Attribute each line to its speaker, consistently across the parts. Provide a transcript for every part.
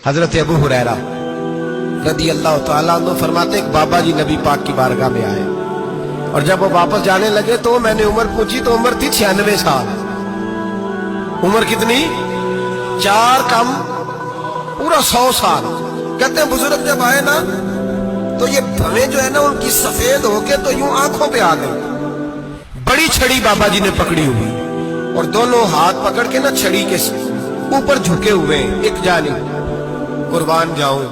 Speaker 1: हजरत अबू हुरैरा रदी अल्लाह तआला अन्हु फरमाते एक बाबा जी नबी पाक की बारगाह में आए और जब वो वापस जाने लगे तो मैंने उम्र पूछी तो उम्र थी 96 साल। उम्र कितनी? 4 कम पूरा 100 साल। कहते हैं बुजुर्ग जब आए ना तो ये भवें जो है ना उनकी सफेद होके तो यूं आंखों पे आ गई। बड़ी छड़ी बाबा जी ने पकड़ी हुई और दोनों हाथ पकड़ के ना छड़ी के ऊपर झुके हुए एक जानिब, कुर्बान जाऊं।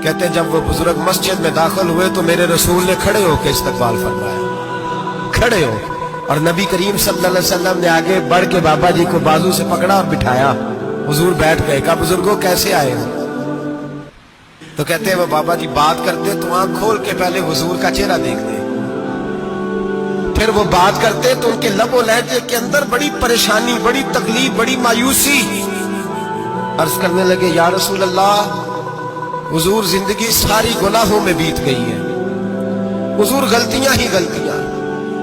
Speaker 1: कहते हैं जब वो बुजुर्ग मस्जिद में दाखिल हुए तो मेरे रसूल ने खड़े होकर इस्तकबाल फरमाया, खड़े हो। और नबी करीम सल्लल्लाहु अलैहि वसल्लम ने आगे बढ़ के बाबा जी को बाजू से पकड़ा और बिठाया। हुजूर बैठ गए। कहा बुजुर्गों कैसे आए हो? तो कहते हैं वो बाबा जी बात करते तो आंख खोल के पहले हुजूर का चेहरा देखते, फिर वो बात करते तो उनके लबो लहजे के अंदर बड़ी परेशानी, बड़ी तकलीफ, बड़ी मायूसी। अर्ज करने लगे या रसूल अल्लाह, हुजूर जिंदगी सारी गुनाहों में बीत गई है, हुजूर गलतियां ही गलतियां,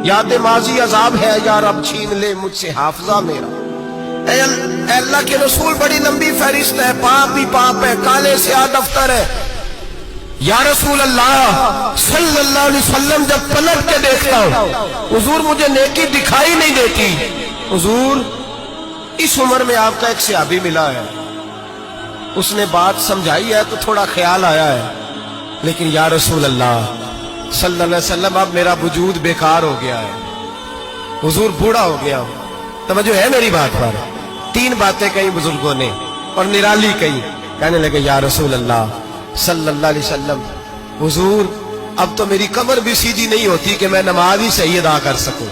Speaker 1: याद माजी अजाब है, यार अब छीन ले मुझसे हाफजा मेरा। ऐ अल्लाह के रसूल बड़ी लंबी फहरिस्त है, पाप ही पाप है, काले स्याह दफ्तर है। या रसूल अल्लाह सल्लल्लाहु अलैहि वसल्लम जब पलट के देखता हूं हुजूर मुझे नेकी दिखाई नहीं देती। हुजूर इस उम्र में आपका एक सहाबी मिला है, उसने बात समझाई है तो थोड़ा ख्याल आया है, लेकिन या रसूल अल्लाह सल्लल्लाहु अलैहि वसल्लम अब मेरा वजूद बेकार हो गया है, हुजूर बूढ़ा हो गया हूं। तवज्जो है मेरी बात पर? 3 बातें कही बुजुर्गों ने और निराली कही। कहने लगे या रसूल अल्लाह सल्लल्लाहु अलैहि वसल्लम, हुजूर अब तो मेरी कमर भी सीधी नहीं होती कि मैं नमाज ही सही अदा कर सकूं,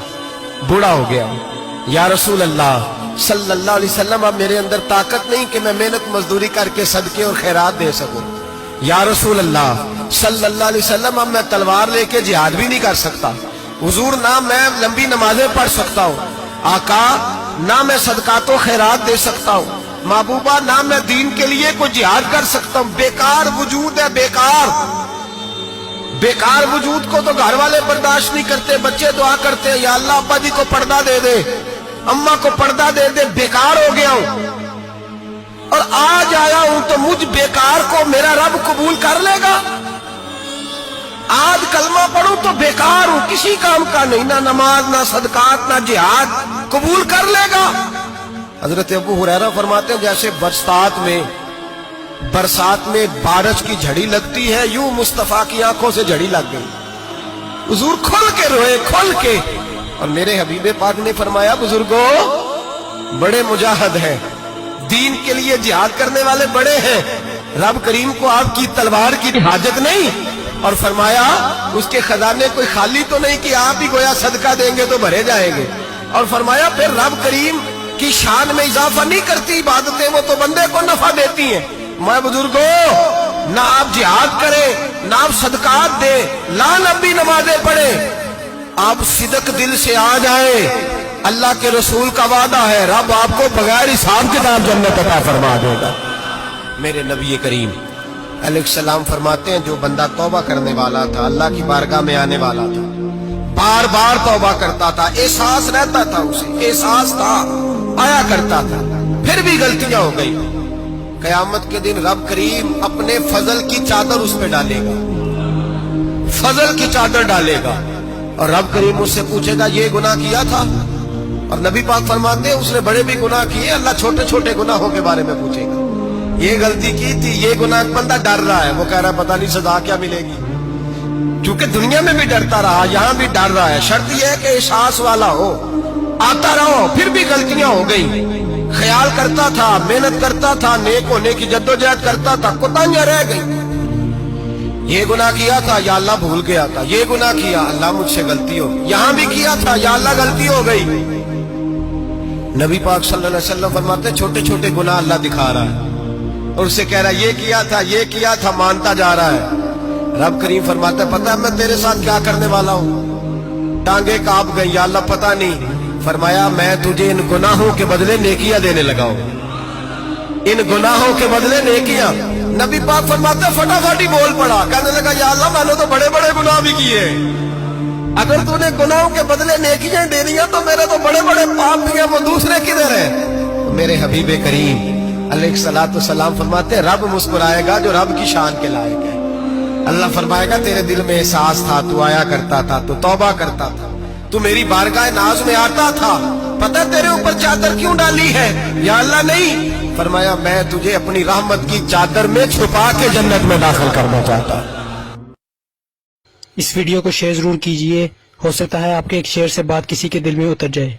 Speaker 1: बूढ़ा हो गया हूं। या रसूल अल्लाह सल्लल्लाहु अलैहि वसल्लम अब मेरे अंदर ताकत नहीं कि मैं मेहनत मजदूरी करके सदके और खैरात दे सकूं। या रसूल अल्लाह सल्लल्लाहु अलैहि वसल्लम अब मैं तलवार लेके जिहाद भी नहीं कर सकता। हुजूर ना मैं लंबी नमाजें पढ़ सकता हूँ, आका ना मैं सदकातो खैरात दे सकता हूँ, महबूबा ना मैं दीन के लिए कोई जिहाद कर सकता हूँ। बेकार वजूद है, बेकार बेकार वजूद को तो घर वाले बर्दाश्त नहीं करते, बच्चे दुआ करते हैं या अल्लाह अब्बा जी को पर्दा दे दे, अम्मा को पर्दा दे दे। बेकार हो गया हूं और आज आया हूं तो मुझ बेकार को मेरा रब कबूल कर लेगा। आज कलमा पढ़ूं तो बेकार हूं, किसी काम का नहीं, ना नमाज ना सदकात ना जिहाद, कबूल कर लेगा। हजरत अबू हुरैरा फरमाते हैं जैसे बरसात में बारिश की झड़ी लगती है, यूं मुस्तफा की आंखों से झड़ी लग गई। हुजूर खुल के रोए, खुल के। और मेरे हबीबे पाक ने फरमाया बुजुर्गों बड़े मुजाहिद हैं, दीन के लिए जिहाद करने वाले बड़े हैं, रब करीम को आपकी तलवार की हाजत नहीं। और फरमाया उसके खजाने कोई खाली तो नहीं कि आप ही गोया सदका देंगे तो भरे जाएंगे। और फरमाया फिर रब करीम की शान में इजाफा नहीं करती इबादतें, वो तो बंदे को नफा देती हैं। मैं बुजुर्गों ना आप जिहाद करें ना आप सदकात दे, ला नबी नमाजें पढ़े, आप सिदक दिल से आ जाए, अल्लाह के रसूल का वादा है रब आपको बगैर हिसाब किताब जन्नत अता फरमा देगा। मेरे नबी करीम अलैहिस्सलाम फरमाते हैं जो बंदा तौबा करने वाला था, अल्लाह की बारगाह में आने वाला था, बार बार तौबा करता था, एहसास रहता था, उसे एहसास था, आया करता था, फिर भी गलतियां हो गई, कयामत के दिन रब करीम अपने फजल की चादर उस पे डालेगा, फजल की चादर डालेगा और रब करीम उससे पूछेगा ये गुनाह किया था? और नबी पाक फरमाते हैं उसने बड़े भी गुनाह किए, अल्लाह छोटे छोटे गुनाहों के बारे में पूछेगा। ये गलती की थी, ये गुनाह, बंदा डर रहा है, वो कह रहा है पता नहीं सजा क्या मिलेगी, क्योंकि दुनिया में भी डरता रहा, यहां भी डर रहा है। शर्त यह है कि एहसास वाला हो, आता रहो, फिर भी गलतियां हो गई, ख्याल करता था, मेहनत करता था, नेक होने की जद्दोजहद करता था, कोताहियां रह गई। ये गुनाह किया था या अल्लाह भूल गया था, ये गुनाह किया अल्लाह मुझसे गलती हो, यहां भी किया था या अल्लाह गलती हो गई। नबी पाक सल्लल्लाहु अलैहि वसल्लम फरमाते छोटे छोटे गुनाह अल्लाह दिखा रहा है और उससे कह रहा है ये किया था, मानता जा रहा है। रब करीम फरमाता पता है मैं तेरे साथ क्या करने वाला हूं? टांगे कांप गई, या अल्लाह पता नहीं। फरमाया मैं तुझे इन गुनाहों के बदले नेकियां देने लगा हूं, इन गुनाहों के बदले नेकियां। नबी पाक फरमाते फटाफट ही बोल पड़ा, कहने लगा या अल्लाह मैंने तो बड़े बड़े गुनाह भी किए, अगर तूने गुनाहों के बदले नेकियां दे दिया तो मेरे तो बड़े बड़े पाप भी हैं, वो दूसरे किधर है? तो मेरे हबीबे करीम अलैहिस्सलातु सलाम फरमाते रब मुस्कुराएगा जो रब की शान के लायक है। अल्लाह फरमाएगा तेरे दिल में एहसास था, तू आया करता था, तू तौबा करता था, तू मेरी बारगाह नाज में आता था, पता तेरे ऊपर चादर क्यों डाली है? या अल्लाह नहीं, फरमाया मैं तुझे अपनी रहमत की चादर में छुपा के जन्नत में दाखिल करना चाहता।
Speaker 2: इस वीडियो को शेयर जरूर कीजिए, हो सकता है आपके एक शेयर से बात किसी के दिल में उतर जाए।